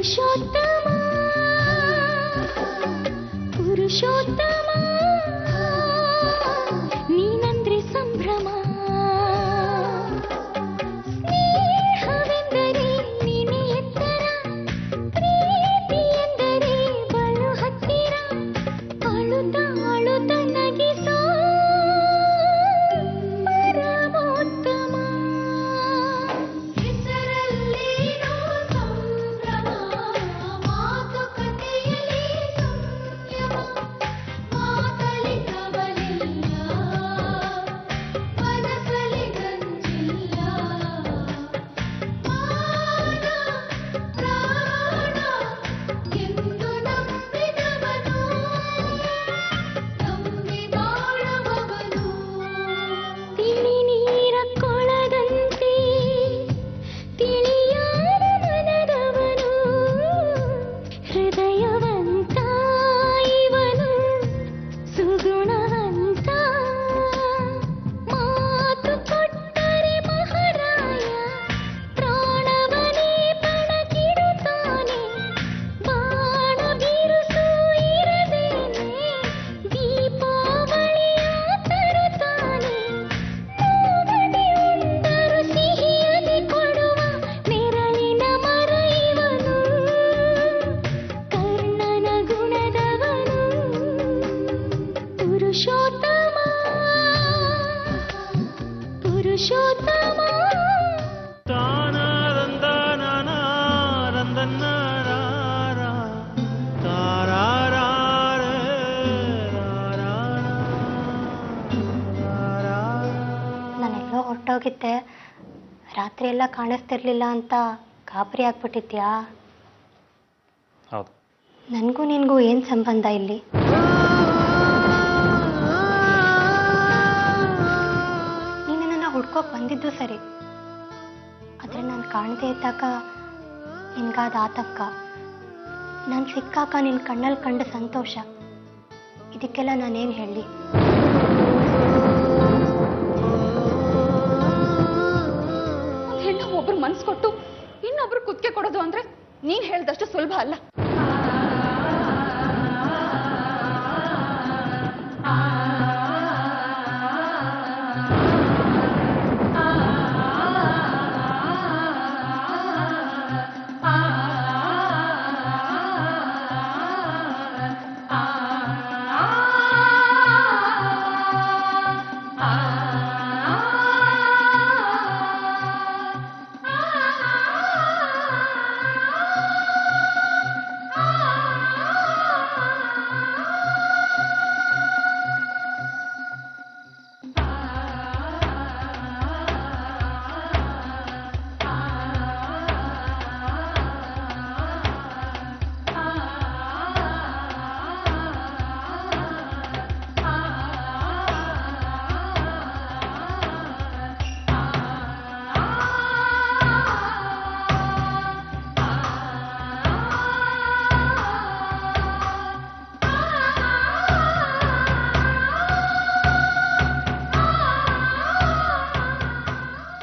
ಪುರುಷೋತ್ತಮ ಪುರುಷೋತ್ತಮ ನೀನಂದ್ರೆ ಸಂಭ್ರಮ ಸ್ನೇಹವೆಂದರೆ ನೀನೆ ಎತ್ತರ ಪ್ರೀತಿ ಎಂದರೆ ಬಲು ಹತ್ತಿರ ಅಳುತ್ತ ಅಳುತ್ತ ನಗಿಸೋ ಪರಮೋತ್ತಮ ಹೆಸರಲ್ಲೇನೋ ಸಂಭ್ರಮ ಮಾತುಕತೆಯಲ್ಲಿ ಸಂಯಮ ಮಾತಲಿದ್ದವನಿಲ್ಲ ಮನಸಲಿ ಗಂಜಿಲ್ಲ ಮಾನ ಪ್ರಾಣ ಎಂದು ನಂಬಿದವನು ನಂಬಿ ಬಾಳುವವನು ತಿಳಿ ನೀರ ಕೊಳದಂತೆ ತಿಳಿಯಾದ ಮನದವನು ಹೃದಯವಂತ ಇವನು ಸುಗುಣವಂತ ಮಾತು ಕೊಟ್ಟರೆ ಮಹಾರಾಯ ಪ್ರಾಣವನೇ ಪಣಕ್ಕಿಡುತ್ತಾನೆ ಬಾಣ ಬಿರುಸು ಇರದೇನೆ ದೀಪಾವಳಿಯ ತರುತ್ತಾನೆ ಮೂಗದೆ ಉಂಡರು ಸಿಹಿಯಲಿ ಕೊಡುವ ನೆರಳಿನ ಮರ ಇವನು ಕರ್ಣನ ಗುಣದವನು ಪುರುಷೋತ್ತಮ ಪುರುಷೋತ್ತಮ ನಾನೆಲ್ಲೋ ಹೊರಟೋಗಿದ್ದೆ ರಾತ್ರಿ ಎಲ್ಲ ಕಾಣಿಸ್ತಿರ್ಲಿಲ್ಲ ಅಂತ ಗಾಬರಿ ಆಗ್ಬಿಟ್ಟಿದ್ಯಾ ಹೌದು. ನನಗೂ ನಿನಗೂ ಏನು ಸಂಬಂಧ ಇಲ್ಲಿ ನೀನು ನನ್ನ ಹುಡ್ಕೋಕ್ ಬಂದಿದ್ದು ಸರಿ ಆದರೆ ನಾನು ಕಾಣದೇ ಇದ್ದಾಗ ನಿನ್ಗಾದ ಆತಂಕ ನಾನು ಸಿಕ್ಕಾಗ ನಿನ್ನ ಕಣ್ಣಲ್ಲಿ ಕಂಡ ಸಂತೋಷ ಇದಕ್ಕೆಲ್ಲ ನಾನೇನು ಹೇಳಲಿ ಹೆಣ್ಣು ಒಬ್ರು ಮನ್ಸು ಕೊಟ್ಟು ಇನ್ನೊಬ್ರು ಕುತ್ತಿಗೆ ಕೊಡೋದು ಅಂದ್ರೆ ನೀನ್ ಹೇಳ್ದಷ್ಟು ಸುಲಭ ಅಲ್ಲ.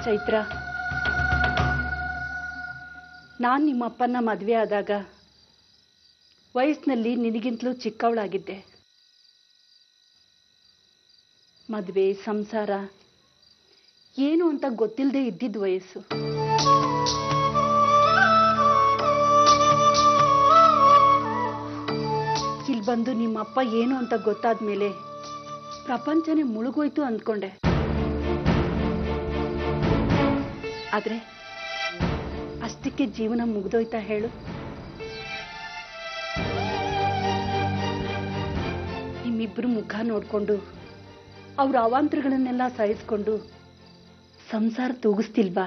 ಚೈತ್ರ, ನಾನು ನಿಮ್ಮಪ್ಪನ ಮದುವೆ ಆದಾಗ ವಯಸ್ಸಿನಲ್ಲಿ ನಿನಗಿಂತಲೂ ಚಿಕ್ಕವಳಾಗಿದ್ದೆ. ಮದುವೆ ಸಂಸಾರ ಏನು ಅಂತ ಗೊತ್ತಿಲ್ಲದೆ ಇದ್ದಿದ್ದ ವಯಸ್ಸು. ಇಲ್ಲಿ ಬಂದು ನಿಮ್ಮಪ್ಪ ಏನು ಅಂತ ಗೊತ್ತಾದ ಮೇಲೆ ಪ್ರಪಂಚನೇ ಮುಳುಗೋಯ್ತು ಅಂದ್ಕೊಂಡೆ. ಆದ್ರೆ ಅಷ್ಟಕ್ಕೆ ಜೀವನ ಮುಗ್ದೋಯ್ತಾ ಹೇಳು? ನಿಮ್ಮಿಬ್ರು ಮುಖ ನೋಡ್ಕೊಂಡು ಅವ್ರ ಅವಾಂತರಗಳನ್ನೆಲ್ಲ ಸಹಿಸ್ಕೊಂಡು ಸಂಸಾರ ತೂಗಿಸ್ತಿಲ್ವಾ?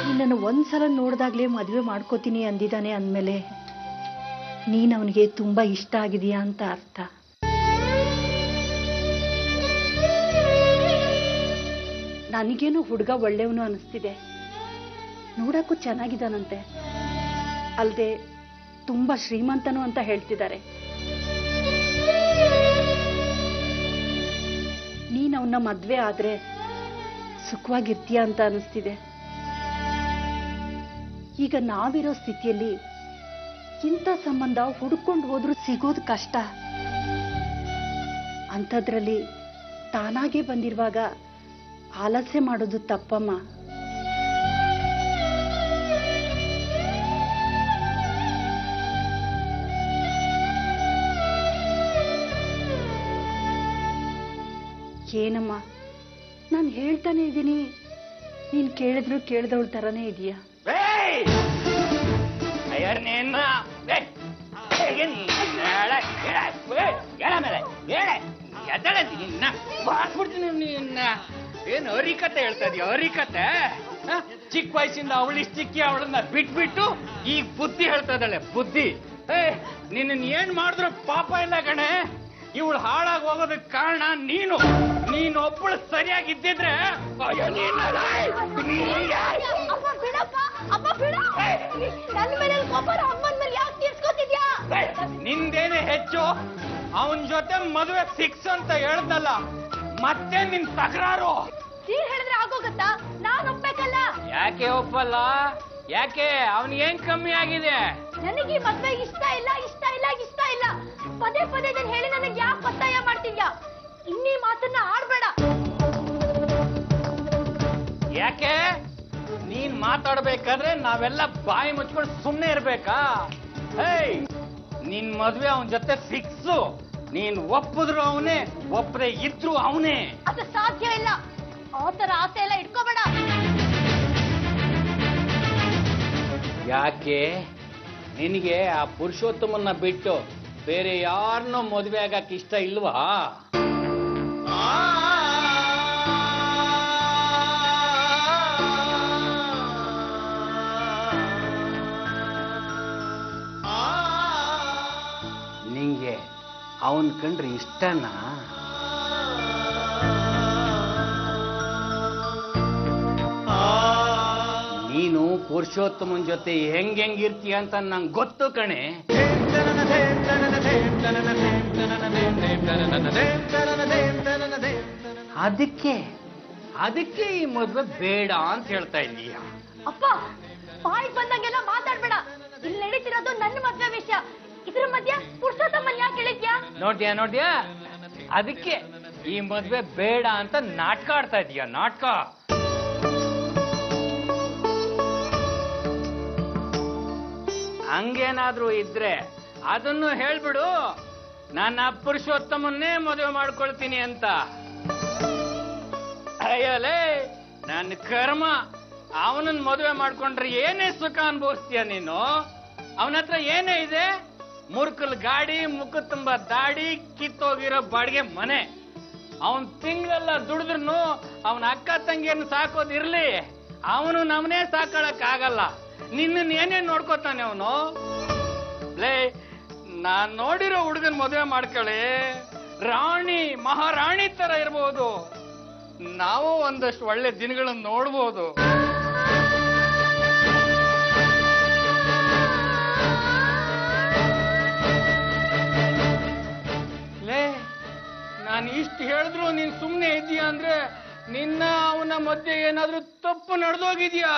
ನಿನ್ನನ್ನು ಒಂದ್ಸಲ ನೋಡಿದಾಗ್ಲೇ ಮದುವೆ ಮಾಡ್ಕೋತೀನಿ ಅಂದಿದ್ದಾನೆ ಅಂದಮೇಲೆ ನೀನು ಅವನಿಗೆ ತುಂಬಾ ಇಷ್ಟ ಆಗಿದೆಯಾ ಅಂತ ಅರ್ಥ. ನನಗೇನು ಹುಡುಗ ಒಳ್ಳೆಯವನು ಅನಿಸ್ತಿದೆ. ನೋಡಕ್ಕೂ ಚೆನ್ನಾಗಿದ್ದಾನಂತೆ. ಅಲ್ಲದೆ ತುಂಬಾ ಶ್ರೀಮಂತನು ಅಂತ ಹೇಳ್ತಿದ್ದಾರೆ. ನೀನ್ ಅವನ್ನ ಮದ್ವೆ ಆದ್ರೆ ಸುಖವಾಗಿರ್ತೀಯ ಅಂತ ಅನಿಸ್ತಿದೆ. ಈಗ ನಾವಿರೋ ಸ್ಥಿತಿಯಲ್ಲಿ ಇಂಥ ಸಂಬಂಧ ಹುಡ್ಕೊಂಡು ಹೋದ್ರೂ ಸಿಗೋದು ಕಷ್ಟ. ಅಂಥದ್ರಲ್ಲಿ ತಾನಾಗೆ ಬಂದಿರುವಾಗ ಆಲಸ್ಯ ಮಾಡೋದು ತಪ್ಪಮ್ಮ. ಏನಮ್ಮ, ನಾನು ಹೇಳ್ತಾನೆ ಇದ್ದೀನಿ, ನೀನ್ ಕೇಳಿದ್ರು ಕೇಳಿದವಳ ತರನೇ ಇದೆಯಾ? ಏನು ಹರಿಕತೆ ಹೇಳ್ತಾ ಇದೀಯ? ಹರಿಕತೆ ಚಿಕ್ಕ ವಯಸ್ಸಿಂದ ಅವಳಿಷ್ಟಕ್ಕೆ ಅವಳನ್ನ ಬಿಟ್ಬಿಟ್ಟು ಈಗ ಬುದ್ಧಿ ಹೇಳ್ತಾ ಇದ್ದಾಳೆ. ಬುದ್ಧಿ ನಿನ್ನ ಏನ್ ಮಾಡಿದ್ರು ಪಾಪ ಇಲ್ಲ ಕಣೆ. ಇವಳು ಹಾಳಾಗಿ ಹೋಗೋದಕ್ಕೆ ಕಾರಣ ನೀನು. ಒಬ್ಬಳು ಸರಿಯಾಗಿದ್ದಿದ್ರೆ ನಿಂದೇನೆ ಹೆಚ್ಚು. ಅವನ್ ಜೊತೆ ಮದುವೆ ಫಿಕ್ಸ್ ಅಂತ ಹೇಳ್ದಲ್ಲ, ಮತ್ತೆ ನಿನ್ ತಕರಾರು. ನೀನ್ ಹೇಳಿದ್ರೆ ಆಗೋಗತ್ತಾ? ನಾನ್ ಒಪ್ಬೇಕಲ್ಲ. ಯಾಕೆ ಒಪ್ಪಲ್ಲ? ಯಾಕೆ? ಅವನ್ ಏನ್ ಕಮ್ಮಿ ಆಗಿದೆ? ನನಗೆ ಈ ಮದ್ವೆ ಇಷ್ಟ ಇಲ್ಲ. ಪದೇ ಪದೇ ನಾನು ಹೇಳಿ ನನಗೆ ಯಾಕೆ ಒತ್ತಾಯ ಮಾಡ್ತಿದ್ಯಾ? ಇನ್ನೀ ಮಾತನ್ನ ಆಡ್ಬೇಡ. ಯಾಕೆ? ನೀನ್ ಮಾತಾಡ್ಬೇಕಾದ್ರೆ ನಾವೆಲ್ಲ ಬಾಯಿ ಮುಚ್ಕೊಂಡು ಸುಮ್ನೆ ಇರ್ಬೇಕಾ? ನಿನ್ ಮದ್ವೆ ಅವನ್ ಜೊತೆ ಫಿಕ್ಸು. ನೀನ್ ಒಪ್ಪಿದ್ರು ಅವನೇ, ಒಪ್ಪದೆ ಇದ್ರು ಅವನೇ. ಅದು ಸಾಧ್ಯ ಇಲ್ಲ. ಆತರ ಆಸೆ ಎಲ್ಲ ಇಟ್ಕೋಬೇಡ. ಯಾಕೆ? ನಿನಗೆ ಆ ಪುರುಷೋತ್ತಮನ್ನ ಬಿಟ್ಟು ಬೇರೆ ಯಾರನ್ನೋ ಮದುವೆ ಆಗಕ್ಕೆ ಇಷ್ಟ ಇಲ್ವಾ? ನಿಂಗೆ ಅವನ್ ಕಂಡ್ರೆ ಇಷ್ಟನಾ? ನೀನು ಪುರುಷೋತ್ತಮನ್ ಜೊತೆ ಹೆಂಗಿರ್ತೀಯ ಅಂತ ನಂಗೆ ಗೊತ್ತು ಕಣೆ. ಅದಕ್ಕೆ ಈ ಮದ್ವೆ ಬೇಡ ಅಂತ ಹೇಳ್ತಾ ಇದ್ದೀಯ. ಅಪ್ಪ, ಬಾಯಿಗೆ ಬಂದಂಗೆಲ್ಲ ಮಾತಾಡ್ಬೇಡ. ಇಲ್ಲಿ ನಡೀತಿರೋದು ನನ್ನ ಮದ್ವೆ ವಿಷಯ. ಇದ್ರ ಮಧ್ಯ ಪುರುಷೋತ್ತಮನ್ ಯಾಕೆ ಹೇಳಿದ್ಯಾ? ನೋಡ್ಯಾ? ಅದಕ್ಕೆ ಈ ಮದ್ವೆ ಬೇಡ ಅಂತ ನಾಟಕ ಆಡ್ತಾ ಇದೀಯ. ನಾಟಕ. ಹಂಗೇನಾದ್ರೂ ಇದ್ರೆ ಅದನ್ನು ಹೇಳ್ಬಿಡು. ನಾನು ಆ ಪುರುಷೋತ್ತಮನ್ನೇ ಮದುವೆ ಮಾಡ್ಕೊಳ್ತೀನಿ ಅಂತ. ಅಯ್ಯಲೇ, ನನ್ನ ಕರ್ಮ. ಅವನನ್ನ ಮದುವೆ ಮಾಡ್ಕೊಂಡ್ರೆ ಏನೇ ಸುಖ ಅನುಭವಿಸ್ತೀಯ ನೀನು? ಅವನ ಹತ್ರ ಏನೇ ಇದೆ? ಮುರ್ಕಲ್ ಗಾಡಿ, ಮುಖ ತುಂಬ ದಾಡಿ, ಕಿತ್ತೋಗಿರೋ ಬಾಡಿಗೆ ಮನೆ. ಅವನ್ ತಿಂಗಳೆಲ್ಲ ದುಡಿದ್ರು ಅವನ ಅಕ್ಕ ತಂಗಿಯನ್ನು ಸಾಕೋದಿರ್ಲಿ, ಅವನು ನಮ್ಮನೇ ಸಾಕೊಳಕ್ ಆಗಲ್ಲ. ನಿನ್ನ ಏನೇನ್ ನೋಡ್ಕೋತಾನೆ ಅವನು? ಲೇ, ನಾನ್ ನೋಡಿರೋ ಹುಡುಗನ್ ಮದುವೆ ಮಾಡ್ಕೊಳ್ಳಿ. ರಾಣಿ, ಮಹಾರಾಣಿ ತರ ಇರ್ಬೋದು. ನಾವು ಒಂದಷ್ಟು ಒಳ್ಳೆ ದಿನಗಳನ್ನು ನೋಡ್ಬೋದು. ಲೇ, ನಾನು ಇಷ್ಟು ಹೇಳಿದ್ರು ನೀನ್ ಸುಮ್ನೆ ಇದೀಯ ಅಂದ್ರೆ ನಿನ್ನ ಅವನ ಮಧ್ಯೆ ಏನಾದ್ರೂ ತಪ್ಪು ನಡೆದೋಗಿದ್ಯಾ?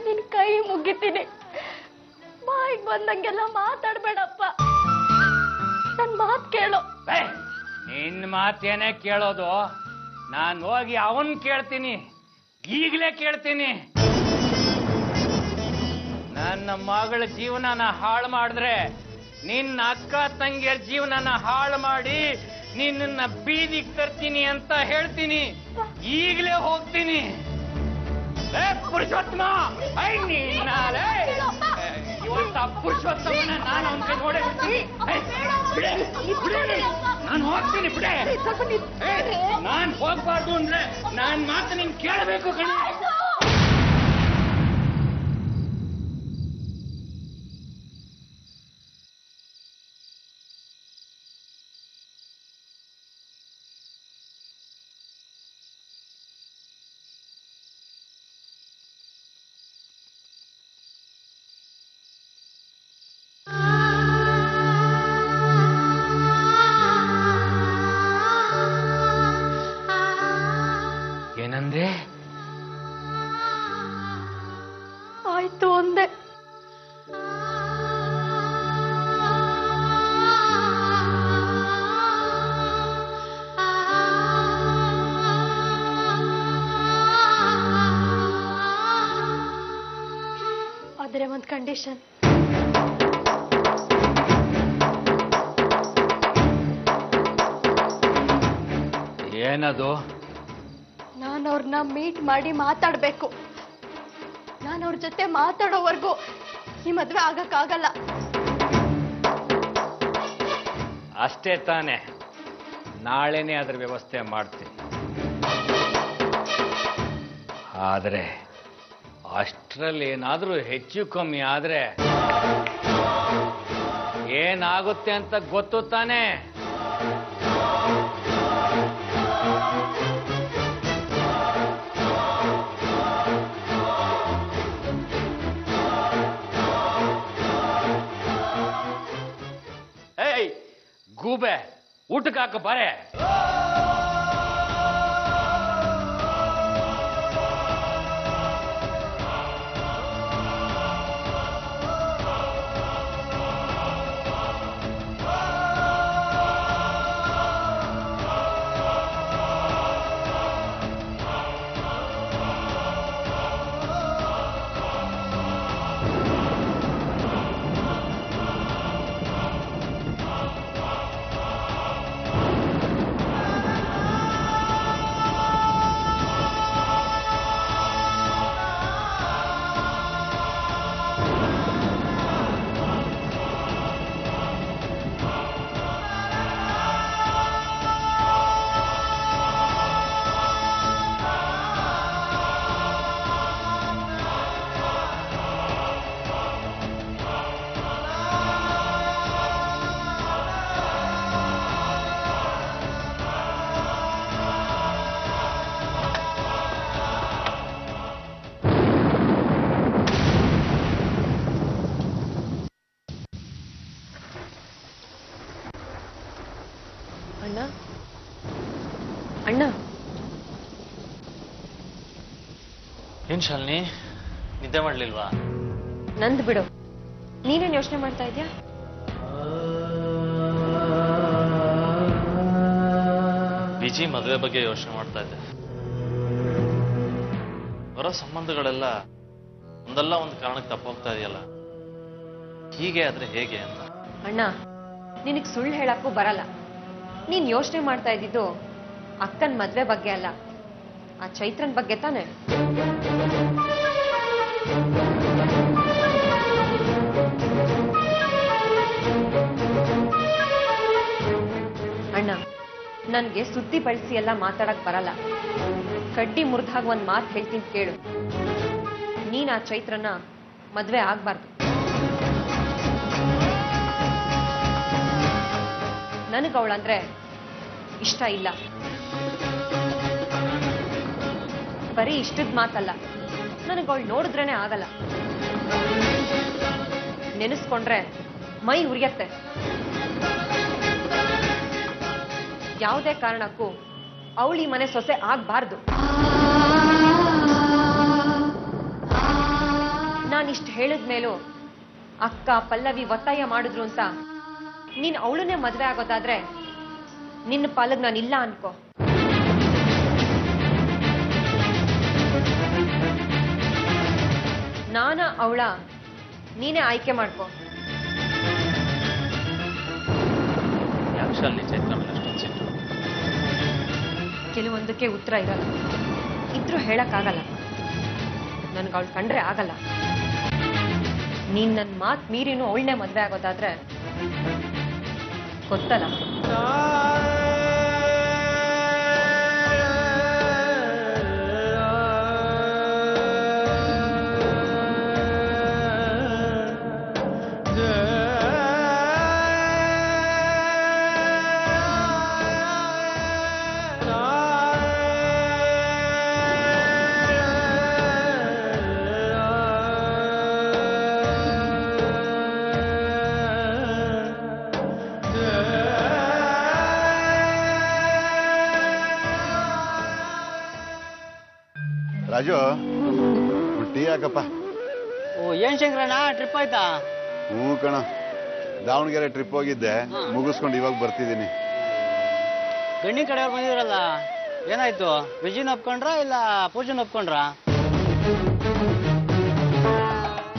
ನಿನ್ ಕೈ ಮುಗಿತೀನಿ. ಬಾಯಿಗೆ ಬಂದಂಗೆಲ್ಲ ಮಾತಾಡ್ಬೇಡಪ್ಪ. ನನ್ ಮಾತ್ ಕೇಳು. ನಿನ್ ಮಾತೇನೆ ಕೇಳೋದು? ನಾನು ಹೋಗಿ ಅವನ್ ಕೇಳ್ತೀನಿ. ಈಗಲೇ ಕೇಳ್ತೀನಿ. ನನ್ನ ಮಗಳ ಜೀವನನ ಹಾಳು ಮಾಡಿದ್ರೆ ನಿನ್ನ ಅಕ್ಕ ತಂಗಿಯರ ಜೀವನನ ಹಾಳು ಮಾಡಿ ನಿನ್ನ ಬೀದಿಗೆ ತರ್ತೀನಿ ಅಂತ ಹೇಳ್ತೀನಿ. ಈಗಲೇ ಹೋಗ್ತೀನಿ. ಪುರುಷೋತ್ತಮ, ಇವತ್ತ ಪುರುಷೋತ್ತಮನ ನಾನು ಅವನ ಕೈ ನೋಡೇ ನಾನು ಹೋಗ್ತೀನಿ. ಬಿಡೆ, ನಾನ್ ಹೋಗ್ಬಾರ್ದು ಅಂದ್ರೆ ನಾನ್ ಮಾತು ನಿನ್ ಕೇಳಬೇಕು ಕಣ. ಆದ್ರೆ ಒಂದು ಕಂಡೀಷನ್. ಏನದು? ನಾನು ಅವ್ರನ್ನ ಮೀಟ್ ಮಾಡಿ ಮಾತಾಡ್ಬೇಕು. ನಾನು ಅವ್ರ ಜೊತೆ ಮಾತಾಡೋವರೆಗೂ ಈ ಮದ್ವೆ ಆಗಕ್ಕಾಗಲ್ಲ. ಅಷ್ಟೇ ತಾನೆ, ನಾಳೆನೇ ಅದ್ರ ವ್ಯವಸ್ಥೆ ಮಾಡ್ತೀನಿ. ಆದರೆ ಅಷ್ಟರಲ್ಲಿ ಏನಾದರೂ ಹೆಚ್ಚು ಕಮ್ಮಿ ಆದ್ರೆ ಏನಾಗುತ್ತೆ ಅಂತ ಗೊತ್ತು ತಾನೆ? ಏಯ್ ಗೂಬೆ, ಊಟಕ್ಕೆ ಹಾಕ ಬಾರೆ. ಅಣ್ಣ ಅಣ್ಣ, ಏನ್ ಶಾಲಿನಿ, ನಿದ್ದೆ ಮಾಡ್ಲಿಲ್ವಾ? ನಂದು ಬಿಡು, ನೀನೇನ್ ಯೋಚನೆ ಮಾಡ್ತಾ ಇದ್ಯಾ? ವಿಜಿ ಮದುವೆ ಬಗ್ಗೆ ಯೋಚನೆ ಮಾಡ್ತಾ ಇದ್ದೆ. ಬರೋ ಸಂಬಂಧಗಳೆಲ್ಲ ಒಂದಲ್ಲ ಒಂದು ಕಾರಣಕ್ಕೆ ತಪ್ಪೋಗ್ತಾ ಇದೆಯಲ್ಲ, ಹೀಗೆ ಆದ್ರೆ ಹೇಗೆ ಅಂತ. ಅಣ್ಣ, ನಿನಗ್ ಸುಳ್ಳು ಹೇಳಕ್ಕೂ ಬರಲ್ಲ. ನೀನ್ ಯೋಚನೆ ಮಾಡ್ತಾ ಇದ್ದಿದ್ದು ಅಕ್ಕನ್ ಮದ್ವೆ ಬಗ್ಗೆ ಅಲ್ಲ, ಆ ಚೈತ್ರನ್ ಬಗ್ಗೆ ತಾನೆ? ಅಣ್ಣ, ನನ್ಗೆ ಸುದ್ದಿ ಬಳಸಿ ಎಲ್ಲ ಮಾತಾಡಕ್ ಬರಲ್ಲ. ಕಡ್ಡಿ ಮುರಿದಾಗ ಒಂದ್ ಮಾತು ಹೇಳ್ತೀನಿ ಕೇಳು. ನೀನ್ ಆ ಚೈತ್ರನ ಮದ್ವೆ ಆಗ್ಬಾರ್ದು. ನನಗವಳಂದ್ರೆ ಇಷ್ಟ ಇಲ್ಲ. ಬರೀ ಇಷ್ಟದ ಮಾತಲ್ಲ, ನನಗವಳು ನೋಡಿದ್ರೇನೆ ಆಗಲ್ಲ. ನೆನೆಸ್ಕೊಂಡ್ರೆ ಮೈ ಉರಿಯತ್ತೆ. ಯಾವುದೇ ಕಾರಣಕ್ಕೂ ಅವಳಿ ಮನೆ ಸೊಸೆ ಆಗ್ಬಾರ್ದು. ನಾನಿಷ್ಟು ಹೇಳಿದ್ಮೇಲೂ ಅಕ್ಕ ಪಲ್ಲವಿ ಒತ್ತಾಯ ಮಾಡಿದ್ರು ಅಂತ ನೀನ್ ಅವಳನ್ನೇ ಮದ್ವೆ ಆಗೋದಾದ್ರೆ ನಿನ್ನ ಪಾಲಗ್ ನಾನಿಲ್ಲ ಅನ್ಕೋ. ನಾನ ಅವಳ ನೀನೇ ಆಯ್ಕೆ ಮಾಡ್ಕೋ. ಯಾಕೆ ಶಾಲಿನಿ ಚೈತ್ರ ಮೇಲೆ ಅಷ್ಟೊಂದು ಸಿಟ್ಟು? ಕೆಲವೊಂದಕ್ಕೆ ಉತ್ತರ ಇರಲ್ಲ, ಇದ್ರೂ ಹೇಳಕ್ಕಾಗಲ್ಲ. ನನ್ಗೆ ಅವಳು ಕಂಡ್ರೆ ಆಗಲ್ಲ. ನೀನ್ ನನ್ನ ಮಾತು ಮೀರಿನೂ ಅವಳನ್ನೇ ಮದ್ವೆ ಆಗೋದಾದ್ರೆ ಗೊತ್ತಲ್ಲ. ರಾಜು, ಟೀ ಹಾಕಪ್ಪ. ಓ, ಏನ್ ಶಂಕರಣ್ಣ, ಟ್ರಿಪ್ ಆಯ್ತಾ? ಹ್ಞೂ ಕಣ, ದಾವಣಗೆರೆ ಟ್ರಿಪ್ ಹೋಗಿದ್ದೆ, ಮುಗಿಸ್ಕೊಂಡು ಇವಾಗ ಬರ್ತಿದ್ದೀನಿ. ಗಂಡಿ ಕಡೆಯವ್ರು ಬಂದಿದ್ರಲ್ಲ, ಏನಾಯ್ತು? ವಿಜಿನ ಒಪ್ಕೊಂಡ್ರ ಇಲ್ಲ ಪೂಜನ್ ಒಪ್ಕೊಂಡ್ರ?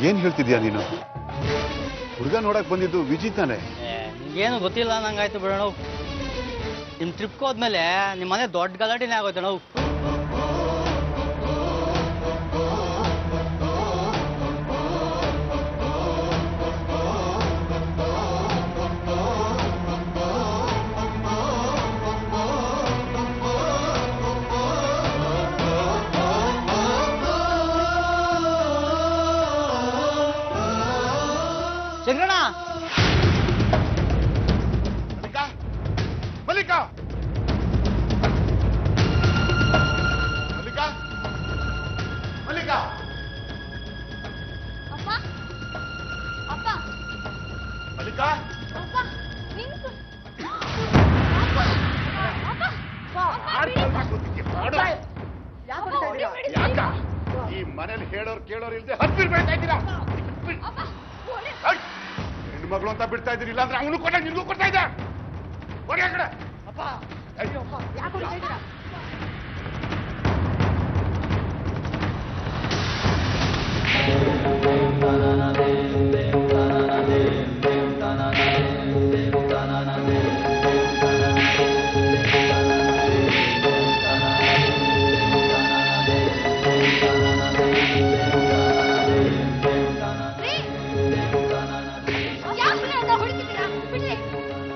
ಏನ್ ಹೇಳ್ತಿದ್ಯಾ ನೀನು? ಹುಡುಗ ನೋಡಕ್ ಬಂದಿದ್ದು ವಿಜಿ ತಾನೆ? ನಿಮ್ಗೇನು ಗೊತ್ತಿಲ್ಲ ನಂಗಾಯ್ತು ಬಿಡೋಣ. ನಿಮ್ಮ ಟ್ರಿಪ್ಗೆ ಹೋದ್ಮೇಲೆ ನಿಮ್ಮ ಮನೆ ದೊಡ್ಡ ಗಲಾಟೆನೇ ಆಗೋಯ್ತು ನಾವು. ಶಂಕರಣ್ಣ, ಮಲ್ಲಿಕಾ, ಮಲ್ಲಿಕಾ, ಮಲ್ಲಿಕಾ, ಅಪ್ಪ ಅಪ್ಪ ಮಲ್ಲಿಕಾ, ಅಪ್ಪ ನಿಂತು ಯಾಕ ಈ ಮನೇಲಿ ಹೇಳೋರು ಕೇಳೋರು ಇಲ್ದೆ ಹತ್ತಿರ ಬೀಳ್ತಾ ಇದ್ದೀರಾ? ಹೆಣ್ಮಗಳು ಅಂತ ಬಿಡ್ತಾ ಇದ್ದೀರಿ, ಇಲ್ಲಾಂದ್ರೆ ಅವನು ಕೊಟ್ಟ ನಿನ್ಗೂ ಕೊಡ್ತಾ ಇದ್ದ. ಹೊಡಿ ಆ ಕಡೆ.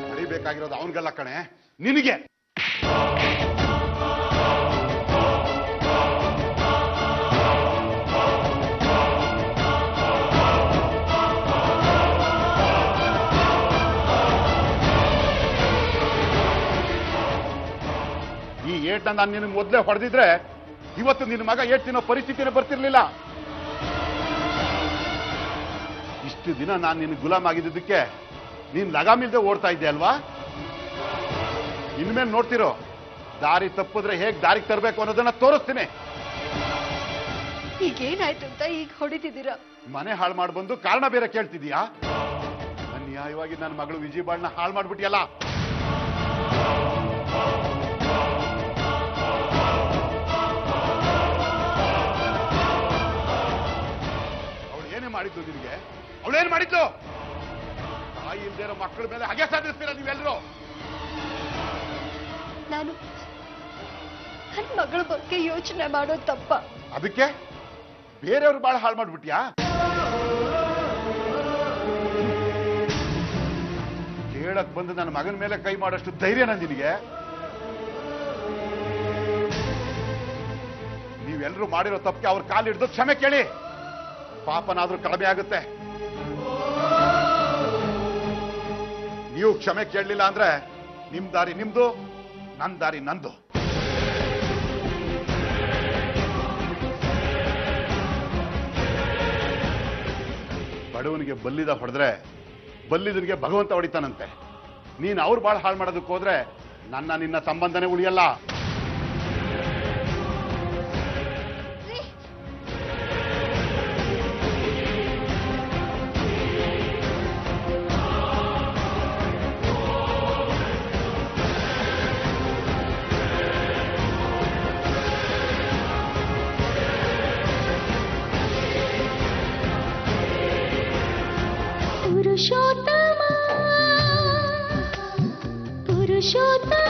ಹೊಡಿಬೇಕಾಗಿರೋದು ಅವನಿಗೆಲ್ಲ ಕಣೆ, ನಿನಗೆ. ಈ ಏಟನ್ನ ನಾನು ನಿನಗೆ ಮೊದಲೇ ಹೊಡೆದಿದ್ರೆ ಇವತ್ತು ನಿನ್ನ ಮಗ ಏಟ್ ತಿನ್ನೋ ಪರಿಸ್ಥಿತಿನೇ ಬರ್ತಿರ್ಲಿಲ್ಲ. ಇಷ್ಟು ದಿನ ನಾನು ನಿನಗೆ ಗುಲಾಮ್ ಆಗಿದ್ದಕ್ಕೆ ನೀನ್ ಲಗಾಮಿಲ್ದೆ ಓಡ್ತಾ ಇದ್ದೆ ಅಲ್ವಾ? ಇನ್ಮೇಲೆ ನೋಡ್ತಿರೋ, ದಾರಿ ತಪ್ಪಿದ್ರೆ ಹೇಗ್ ದಾರಿಗೆ ತರಬೇಕು ಅನ್ನೋದನ್ನ ತೋರಿಸ್ತೀನಿ. ಈಗೇನಾಯ್ತು ಅಂತ ಈಗ ಹೊಡಿತಿದ್ದೀರಾ? ಮನೆ ಹಾಳು ಮಾಡಿ ಬಂದು ಕಾರಣ ಬೇರೆ ಕೇಳ್ತಿದೀಯಾ? ಅನ್ಯಾಯವಾಗಿ ನನ್ನ ಮಗಳು ವಿಜಯಬಾಳ್ನ ಹಾಳು ಮಾಡ್ಬಿಟ್ಟಿಯಲ್ಲ. ಅವಳು ಏನೇ ಮಾಡಿದ್ದು ನಿನಗೆ? ಅವಳೇನ್ ಮಾಡಿದ್ದು? ತಾಯಿ ಇಲ್ದೇ ಇರೋ ಮಕ್ಕಳ ಮೇಲೆ ಹಾಗೆ ಸಾಧಿಸ್ತೀರಾ ನೀವೆಲ್ಲರೂ? ನಾನು ನನ್ನ ಮಗಳ ಬಗ್ಗೆ ಯೋಚನೆ ಮಾಡೋದು ತಪ್ಪ? ಅದಕ್ಕೆ ಬೇರೆಯವ್ರು ಬಾಳ ಹಾಳು ಮಾಡ್ಬಿಟ್ಯಾ? ಕೇಳಕ್ ಬಂದು ನನ್ನ ಮಗನ ಮೇಲೆ ಕೈ ಮಾಡೋಷ್ಟು ಧೈರ್ಯನ ನಿನಗೆ? ನೀವೆಲ್ಲರೂ ಮಾಡಿರೋ ತಪ್ಪಿಗೆ ಅವ್ರ ಕಾಲು ಹಿಡಿದು ಕ್ಷಮೆ ಕೇಳಿ, ಪಾಪನಾದ್ರೂ ಕಡಿಮೆ ಆಗುತ್ತೆ. ನೀವು ಕ್ಷಮೆ ಕೇಳಲಿಲ್ಲ ಅಂದ್ರೆ ನಿಮ್ ದಾರಿ ನಿಮ್ದು, ನನ್ನ ದಾರಿ ನಂದು. ಬಡವನಿಗೆ ಬಲ್ಲಿದ ಹೊಡೆದ್ರೆ ಬಲ್ಲಿದನಿಗೆ ಭಗವಂತ ಹೊಡಿತಾನಂತೆ. ನೀನ್ ಅವ್ರು ಬಾಳ ಹಾಳು ಮಾಡೋದಕ್ಕೆ ಹೋದ್ರೆ ನನ್ನ ನಿನ್ನ ಸಂಬಂಧನೇ ಉಳಿಯಲ್ಲ. पुरुषोत्तम पुरुषोत्तम